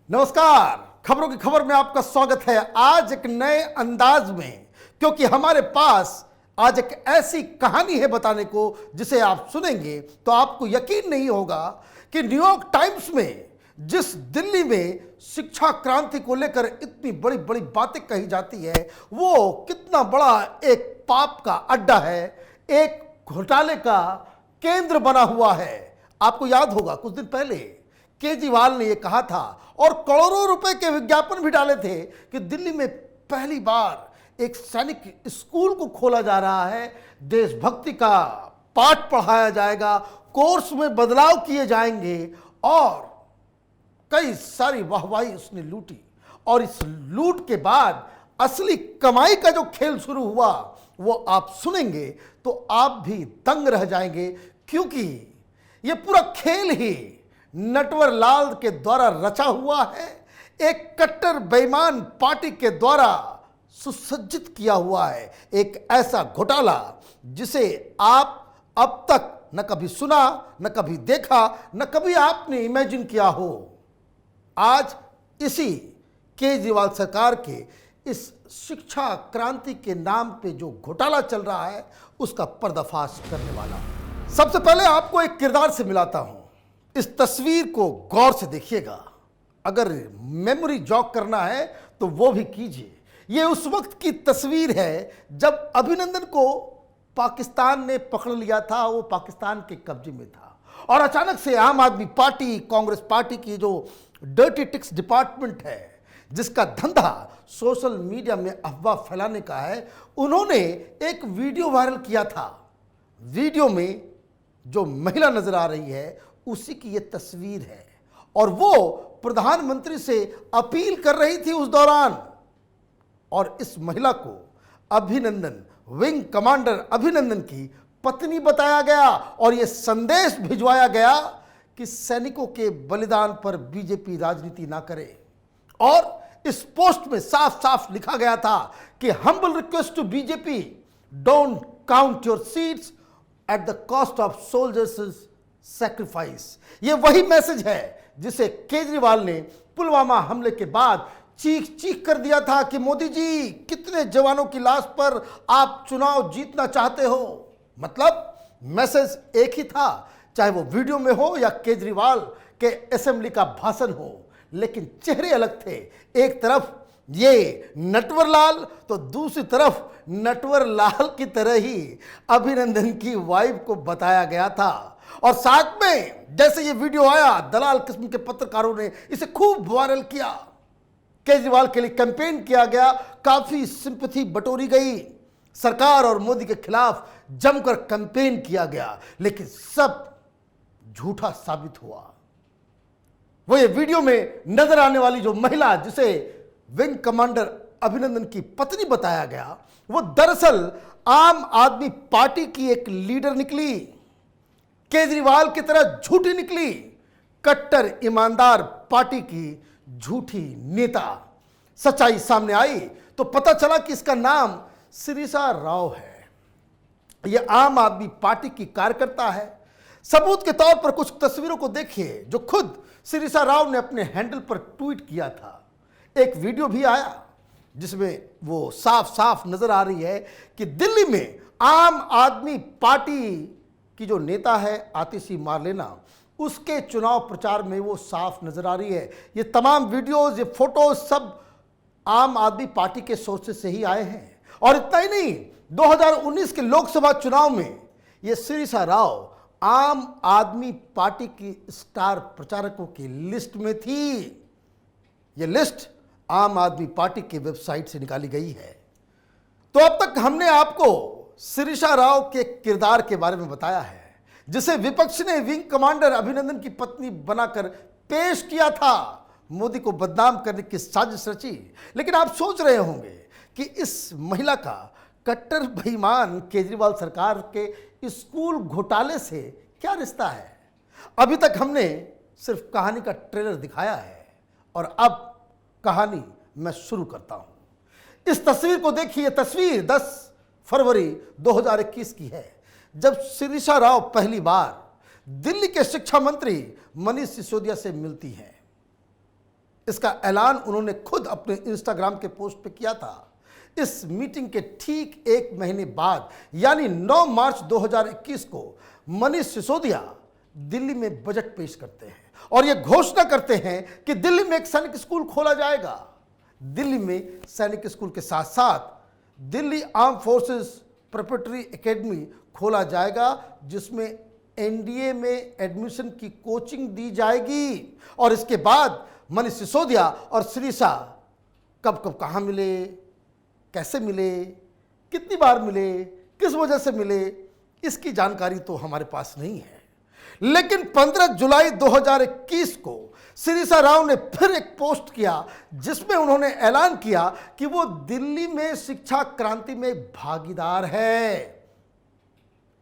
नमस्कार। खबरों की खबर में आपका स्वागत है आज एक नए अंदाज में, क्योंकि हमारे पास आज एक ऐसी कहानी है बताने को जिसे आप सुनेंगे तो आपको यकीन नहीं होगा कि न्यूयॉर्क टाइम्स में जिस दिल्ली में शिक्षा क्रांति को लेकर इतनी बड़ी बड़ी बातें कही जाती है वो कितना बड़ा एक पाप का अड्डा है, एक घोटाले का केंद्र बना हुआ है। आपको याद होगा कुछ दिन पहले केजरीवाल ने यह कहा था और करोड़ों रुपए के विज्ञापन भी डाले थे कि दिल्ली में पहली बार एक सैनिक स्कूल को खोला जा रहा है, देशभक्ति का पाठ पढ़ाया जाएगा, कोर्स में बदलाव किए जाएंगे और कई सारी वाहवाही उसने लूटी। और इस लूट के बाद असली कमाई का जो खेल शुरू हुआ वो आप सुनेंगे तो आप भी दंग रह जाएंगे, क्योंकि ये पूरा खेल ही नटवर लाल के द्वारा रचा हुआ है, एक कट्टर बेईमान पार्टी के द्वारा सुसज्जित किया हुआ है। एक ऐसा घोटाला जिसे आप अब तक न कभी सुना, न कभी देखा, न कभी आपने इमेजिन किया हो। आज इसी केजरीवाल सरकार के इस शिक्षा क्रांति के नाम पे जो घोटाला चल रहा है उसका पर्दाफाश करने वाला। सबसे पहले आपको एक किरदार से मिलाता हूं। इस तस्वीर को गौर से देखिएगा, अगर मेमोरी जॉग करना है तो वो भी कीजिए। ये उस वक्त की तस्वीर है जब अभिनंदन को पाकिस्तान ने पकड़ लिया था, वो पाकिस्तान के कब्जे में था और अचानक से आम आदमी पार्टी, कांग्रेस पार्टी की जो डर्टी टिक्स डिपार्टमेंट है जिसका धंधा सोशल मीडिया में अफवाह फैलाने का है, उन्होंने एक वीडियो वायरल किया था। वीडियो में जो महिला नजर आ रही है उसी की ये तस्वीर है और वो प्रधानमंत्री से अपील कर रही थी उस दौरान। और इस महिला को अभिनंदन, विंग कमांडर अभिनंदन की पत्नी बताया गया और यह संदेश भिजवाया गया कि सैनिकों के बलिदान पर बीजेपी राजनीति ना करे। और इस पोस्ट में साफ साफ लिखा गया था कि humble request to BJP, don't count your seats at the cost of soldiers sacrifice. ये वही मैसेज है जिसे केजरीवाल ने पुलवामा हमले के बाद चीख चीख कर दिया था कि मोदी जी कितने जवानों की लाश पर आप चुनाव जीतना चाहते हो। मतलब मैसेज एक ही था, चाहे वो वीडियो में हो या केजरीवाल के असेंबली का भाषण हो, लेकिन चेहरे अलग थे। एक तरफ ये नटवर लाल तो दूसरी तरफ नटवर लाल की तरह ही अभिनंदन की वाइफ को बताया गया था। और साथ में जैसे ये वीडियो आया, दलाल किस्म के पत्रकारों ने इसे खूब वायरल किया, केजरीवाल के लिए कैंपेन किया गया, काफी सिंपैथी बटोरी गई, सरकार और मोदी के खिलाफ जमकर कैंपेन किया गया, लेकिन सब झूठा साबित हुआ। वो ये वीडियो में नजर आने वाली जो महिला जिसे विंग कमांडर अभिनंदन की पत्नी बताया गया, वो दरअसल आम आदमी पार्टी की एक लीडर निकली, केजरीवाल की तरह झूठी निकली, कट्टर ईमानदार पार्टी की झूठी नेता। सच्चाई सामने आई तो पता चला कि इसका नाम शिरीषा राव है। यह आम आदमी पार्टी की कार्यकर्ता है। सबूत के तौर पर कुछ तस्वीरों को देखिए जो खुद शिरीषा राव ने अपने हैंडल पर ट्वीट किया था। एक वीडियो भी आया जिसमें वो साफ साफ नजर आ रही है कि दिल्ली में आम आदमी पार्टी की जो नेता है आतिशी मारलेना, उसके चुनाव प्रचार में वो साफ नजर आ रही है। ये तमाम वीडियोस, ये फोटोज सब आम आदमी पार्टी के सोर्सेस से ही आए हैं। और इतना ही नहीं, 2019 के लोकसभा चुनाव में ये शिरीषा राव आम आदमी पार्टी की स्टार प्रचारकों की लिस्ट में थी। ये लिस्ट आम आदमी पार्टी की वेबसाइट से निकाली गई है। तो अब तक हमने आपको शिरीषा राव के किरदार के बारे में बताया है जिसे विपक्ष ने विंग कमांडर अभिनंदन की पत्नी बनाकर पेश किया था, मोदी को बदनाम करने की साजिश रची। लेकिन आप सोच रहे होंगे कि इस महिला का कट्टर बेईमान केजरीवाल सरकार के स्कूल घोटाले से क्या रिश्ता है। अभी तक हमने सिर्फ कहानी का ट्रेलर दिखाया है और अब कहानी मैं शुरू करता हूं। इस तस्वीर को देखिए। तस्वीर 10 फरवरी 2021 की है जब शिरीषा राव पहली बार दिल्ली के शिक्षा मंत्री मनीष सिसोदिया से मिलती हैं। इसका ऐलान उन्होंने खुद अपने इंस्टाग्राम के पोस्ट पे किया था। इस मीटिंग के ठीक एक महीने बाद यानी 9 मार्च 2021 को मनीष सिसोदिया दिल्ली में बजट पेश करते हैं और यह घोषणा करते हैं कि दिल्ली में एक सैनिक स्कूल खोला जाएगा। दिल्ली में सैनिक स्कूल के साथ साथ Delhi arm forces preparatory academy खोला जाएगा, जिसमें एनडीए में एडमिशन की कोचिंग दी जाएगी। और इसके बाद मनीष सिसोदिया और सिरीसा कब कब कहाँ मिले, कैसे मिले, कितनी बार मिले, किस वजह से मिले, इसकी जानकारी तो हमारे पास नहीं है। लेकिन 15 जुलाई 2021 को सिरीसा राव ने फिर एक पोस्ट किया जिसमें उन्होंने ऐलान किया कि वो दिल्ली में शिक्षा क्रांति में भागीदार है।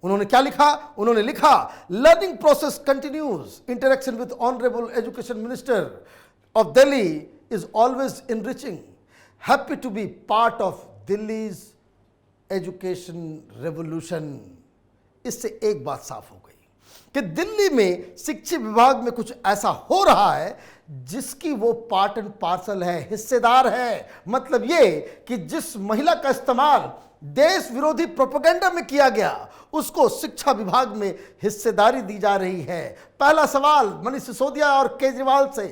उन्होंने क्या लिखा? उन्होंने लिखा, learning process continues, interaction with honourable education minister of Delhi is always enriching, happy to be part of Delhi's education revolution. इससे एक बात साफ हो गई कि दिल्ली में शिक्षा विभाग में कुछ ऐसा हो रहा है जिसकी वो पार्ट एंड पार्सल है, हिस्सेदार है। मतलब ये कि जिस महिला का इस्तेमाल देश विरोधी प्रोपेगेंडा में किया गया उसको शिक्षा विभाग में हिस्सेदारी दी जा रही है। पहला सवाल मनीष सिसोदिया और केजरीवाल से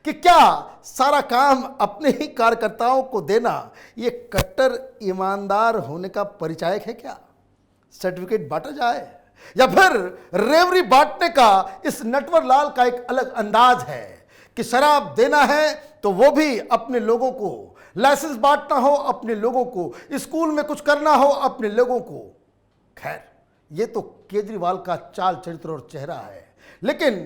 कि क्या सारा काम अपने ही कार्यकर्ताओं को देना ये कट्टर ईमानदार होने का परिचायक है क्या? सर्टिफिकेट बांटा जाए या फिर रेवड़ी बांटने का इस नटवर लाल का एक अलग अंदाज है कि शराब देना है तो वो भी अपने लोगों को, लाइसेंस बांटना हो अपने लोगों को, स्कूल में कुछ करना हो अपने लोगों को। खैर, ये तो केजरीवाल का चाल चरित्र और चेहरा है। लेकिन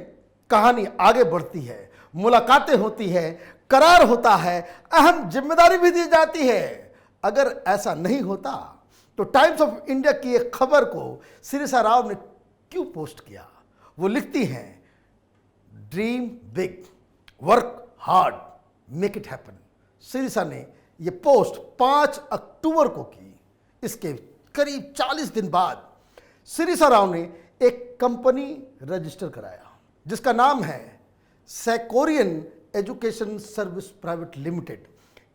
कहानी आगे बढ़ती है, मुलाकातें होती है, करार होता है, अहम जिम्मेदारी भी दी जाती है। अगर ऐसा नहीं होता तो टाइम्स ऑफ इंडिया की एक खबर को सिरीसा राव ने क्यों पोस्ट किया? वो लिखती हैं, dream big, work hard, make it happen. Sirisa ने ये पोस्ट 5 अक्टूबर को की। इसके करीब 40 दिन बाद सिरीसा राव ने एक कंपनी रजिस्टर कराया जिसका नाम है सैकोरियन एजुकेशन सर्विस प्राइवेट लिमिटेड।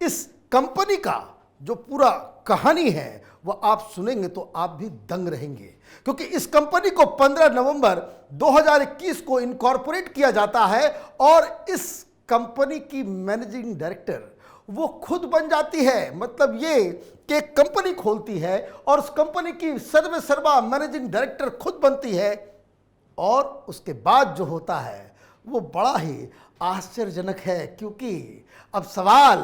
इस कंपनी का जो पूरा कहानी है वो आप सुनेंगे तो आप भी दंग रहेंगे, क्योंकि इस कंपनी को 15 नवंबर 2021 को इनकॉर्पोरेट किया जाता है और इस कंपनी की मैनेजिंग डायरेक्टर वो खुद बन जाती है। मतलब ये कि एक कंपनी खोलती है और उस कंपनी की सर्वे सर्वा मैनेजिंग डायरेक्टर खुद बनती है। और उसके बाद जो होता है वो बड़ा ही आश्चर्यजनक है, क्योंकि अब सवाल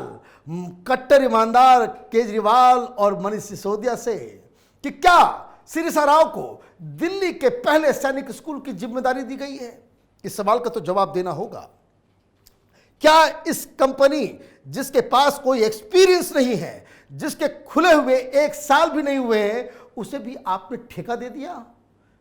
कट्टर ईमानदार केजरीवाल और मनीष सिसोदिया से कि क्या सिरीसा राव को दिल्ली के पहले सैनिक स्कूल की जिम्मेदारी दी गई है? इस सवाल का तो जवाब देना होगा। क्या इस कंपनी जिसके पास कोई एक्सपीरियंस नहीं है, जिसके खुले हुए 1 साल भी नहीं हुए हैं, उसे भी आपने ठेका दे दिया?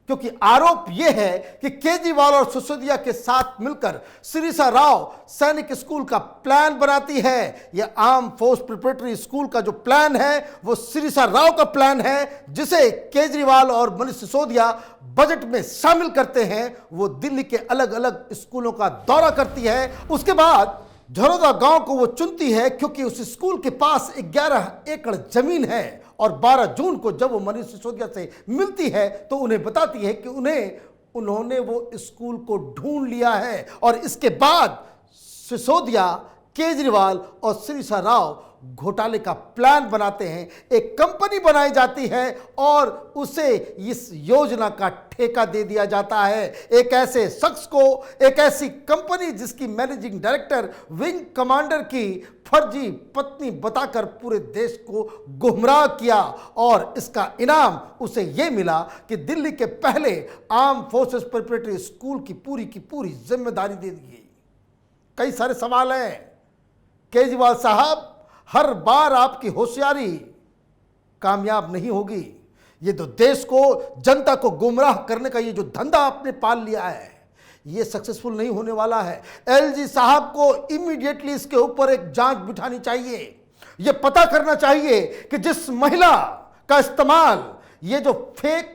क्योंकि आरोप यह है कि केजरीवाल और सिसोदिया के साथ मिलकर सिरीसा राव सैनिक स्कूल का प्लान बनाती है। यह आर्म फोर्स प्रिपरेटरी स्कूल का जो प्लान है वो सिरीसा राव का प्लान है, जिसे केजरीवाल और मनीष सिसोदिया बजट में शामिल करते हैं। वो दिल्ली के अलग अलग स्कूलों का दौरा करती है। उसके बाद झरोदा गांव को वो चुनती है क्योंकि उस स्कूल के पास 11 एकड़ जमीन है। और 12 जून को जब वो मनीष सिसोदिया से मिलती है तो उन्हें बताती है कि उन्होंने वो स्कूल को ढूंढ लिया है। और इसके बाद सिसोदिया, केजरीवाल और सिरीसा राव घोटाले का प्लान बनाते हैं। एक कंपनी बनाई जाती है और उसे इस योजना का ठेका दे दिया जाता है एक ऐसे शख्स को, एक ऐसी कंपनी जिसकी मैनेजिंग डायरेक्टर विंग कमांडर की फर्जी पत्नी बताकर पूरे देश को गुमराह किया। और इसका इनाम उसे यह मिला कि दिल्ली के पहले आर्म फोर्सेस प्रिपरेटरी स्कूल की पूरी जिम्मेदारी दे दी गई। कई सारे सवाल हैं। केजरीवाल साहब, हर बार आपकी होशियारी कामयाब नहीं होगी। ये तो देश को, जनता को गुमराह करने का ये जो धंधा आपने पाल लिया है, ये सक्सेसफुल नहीं होने वाला है। एलजी साहब को इमीडिएटली इसके ऊपर एक जांच बिठानी चाहिए। ये पता करना चाहिए कि जिस महिला का इस्तेमाल, ये जो फेक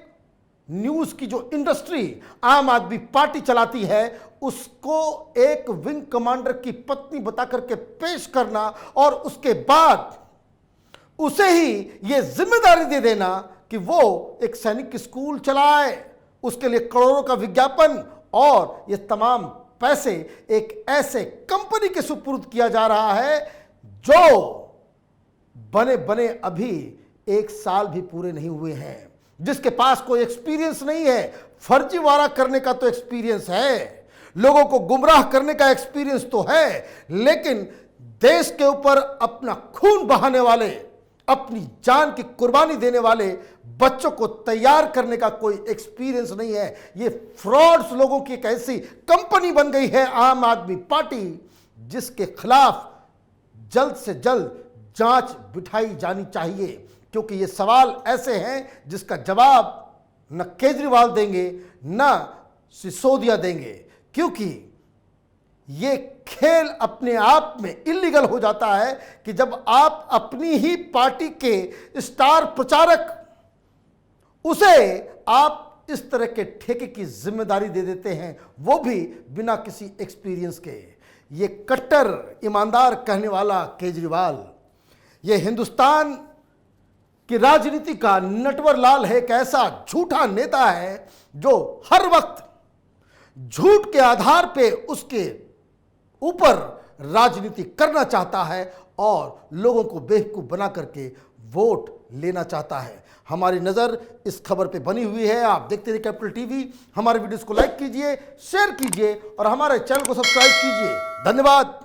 न्यूज की जो इंडस्ट्री आम आदमी पार्टी चलाती है, उसको एक विंग कमांडर की पत्नी बता करके पेश करना और उसके बाद उसे ही यह जिम्मेदारी दे देना कि वो एक सैनिक स्कूल चलाए, उसके लिए करोड़ों का विज्ञापन और ये तमाम पैसे एक ऐसे कंपनी के सुपुर्द किया जा रहा है जो बने बने अभी 1 साल भी पूरे नहीं हुए हैं, जिसके पास कोई एक्सपीरियंस नहीं है। फर्जीवाड़ा करने का तो एक्सपीरियंस है, लोगों को गुमराह करने का एक्सपीरियंस तो है, लेकिन देश के ऊपर अपना खून बहाने वाले, अपनी जान की कुर्बानी देने वाले बच्चों को तैयार करने का कोई एक्सपीरियंस नहीं है। ये फ्रॉड्स लोगों की एक ऐसी कंपनी बन गई है आम आदमी पार्टी, जिसके खिलाफ जल्द से जल्द जांच बिठाई जानी चाहिए, क्योंकि ये सवाल ऐसे हैं जिसका जवाब न केजरीवाल देंगे न सिसोदिया देंगे, क्योंकि ये खेल अपने आप में इलीगल हो जाता है कि जब आप अपनी ही पार्टी के स्टार प्रचारक उसे आप इस तरह के ठेके की जिम्मेदारी दे देते हैं, वो भी बिना किसी एक्सपीरियंस के। ये कट्टर ईमानदार कहने वाला केजरीवाल ये हिंदुस्तान की राजनीति का नटवर लाल है, एक ऐसा झूठा नेता है जो हर वक्त झूठ के आधार पे उसके ऊपर राजनीति करना चाहता है और लोगों को बेवकूफ बना करके वोट लेना चाहता है। हमारी नज़र इस खबर पे बनी हुई है। आप देखते रहिए कैपिटल टीवी। हमारे वीडियोस को लाइक कीजिए, शेयर कीजिए और हमारे चैनल को सब्सक्राइब कीजिए। धन्यवाद।